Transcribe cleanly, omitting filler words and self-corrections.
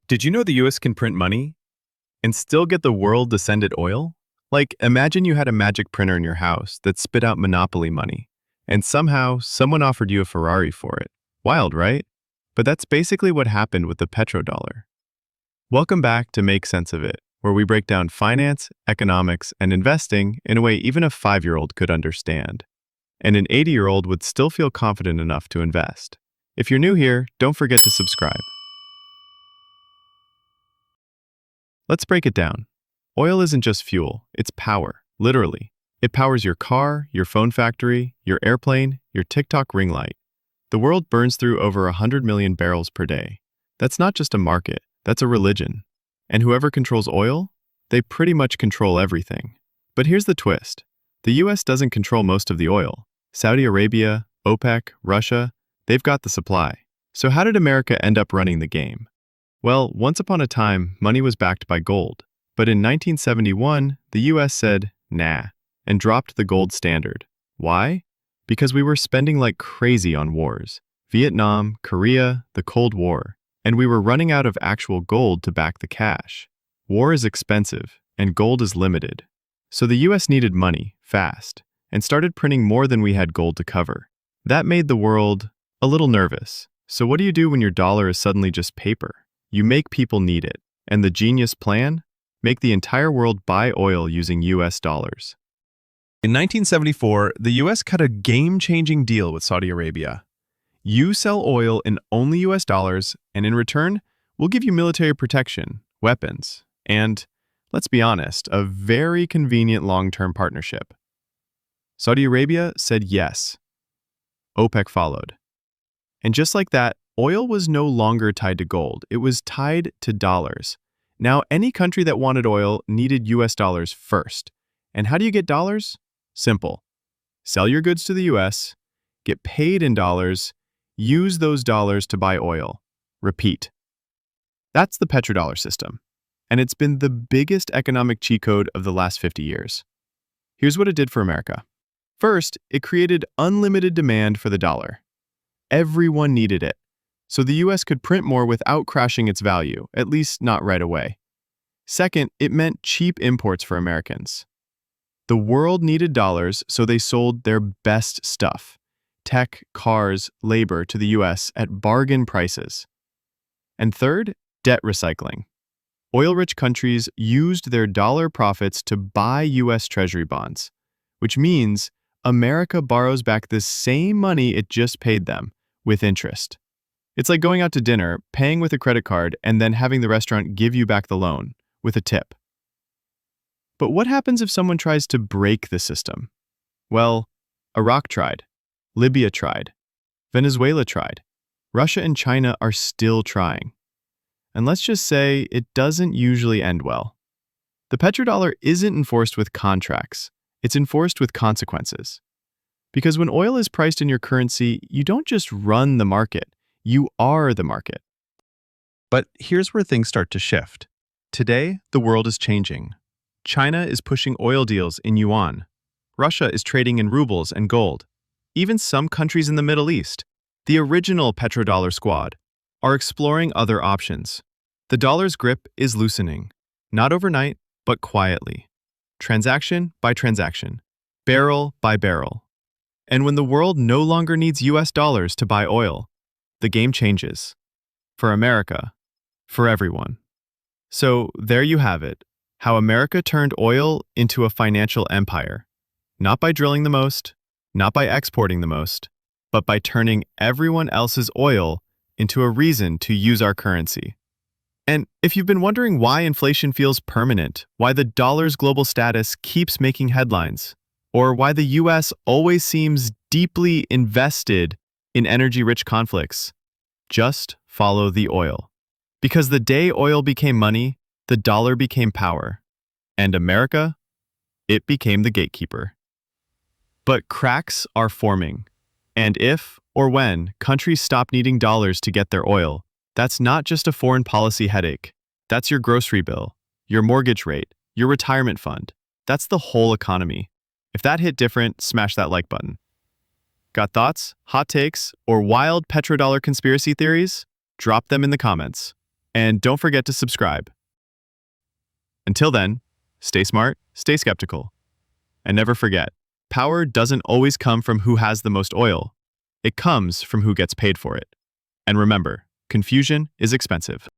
Did you know the US can print money and still get the world to send it oil? Like, imagine you had a magic printer in your house that spit out monopoly money, and somehow someone offered you a Ferrari for it. Wild, right? But that's basically what happened with the petrodollar. Welcome back to Make Sense of It, where we break down finance, economics, and investing in a way even a 5-year-old could understand, and an 80-year-old would still feel confident enough to invest. If you're new here, don't forget to subscribe. Let's break it down. Oil isn't just fuel, it's power, literally. It powers your car, your phone factory, your airplane, your TikTok ring light. The world burns through over 100 million barrels per day. That's not just a market, that's a religion. And whoever controls oil, they pretty much control everything. But here's the twist. The US doesn't control most of the oil. Saudi Arabia, OPEC, Russia, they've got the supply. So how did America end up running the game? Well, once upon a time, money was backed by gold. But in 1971, the US said, nah, and dropped the gold standard. Why? Because we were spending like crazy on wars. Vietnam, Korea, the Cold War. And we were running out of actual gold to back the cash. War is expensive, and gold is limited. So the US needed money, fast, and started printing more than we had gold to cover. That made the world a little nervous. So what do you do when your dollar is suddenly just paper? You make people need it. And the genius plan? Make the entire world buy oil using US dollars. In 1974, the US cut a game-changing deal with Saudi Arabia. You sell oil in only US dollars, and in return, we'll give you military protection, weapons, and, let's be honest, a very convenient long-term partnership. Saudi Arabia said yes. OPEC followed. And just like that, oil was no longer tied to gold. It was tied to dollars. Now, any country that wanted oil needed US dollars first. And how do you get dollars? Simple. Sell your goods to the US, get paid in dollars, use those dollars to buy oil. Repeat. That's the petrodollar system. And it's been the biggest economic cheat code of the last 50 years. Here's what it did for America. First, it created unlimited demand for the dollar. Everyone needed it. So the US could print more without crashing its value, at least not right away. Second, it meant cheap imports for Americans. The world needed dollars, so they sold their best stuff, tech, cars, labor, to the US at bargain prices. And third, debt recycling. Oil-rich countries used their dollar profits to buy US Treasury bonds, which means America borrows back the same money it just paid them, with interest. It's like going out to dinner, paying with a credit card, and then having the restaurant give you back the loan, with a tip. But what happens if someone tries to break the system? Well, Iraq tried. Libya tried. Venezuela tried. Russia and China are still trying. And let's just say it doesn't usually end well. The petrodollar isn't enforced with contracts. It's enforced with consequences. Because when oil is priced in your currency, you don't just run the market. You are the market. But here's where things start to shift. Today, the world is changing. China is pushing oil deals in yuan. Russia is trading in rubles and gold. Even some countries in the Middle East, the original petrodollar squad, are exploring other options. The dollar's grip is loosening, not overnight, but quietly. Transaction by transaction, barrel by barrel. And when the world no longer needs US dollars to buy oil, the game changes. For America, for everyone. So there you have it, how America turned oil into a financial empire. Not by drilling the most, not by exporting the most, but by turning everyone else's oil into a reason to use our currency. And if you've been wondering why inflation feels permanent, why the dollar's global status keeps making headlines, or why the US always seems deeply invested in energy-rich conflicts, just follow the oil. Because the day oil became money, the dollar became power. And America, it became the gatekeeper. But cracks are forming. And if, or when, countries stop needing dollars to get their oil, that's not just a foreign policy headache. That's your grocery bill, your mortgage rate, your retirement fund. That's the whole economy. If that hit different, smash that like button. Got thoughts, hot takes, or wild petrodollar conspiracy theories? Drop them in the comments. And don't forget to subscribe. Until then, stay smart, stay skeptical, and never forget, power doesn't always come from who has the most oil. It comes from who gets paid for it. And remember, confusion is expensive.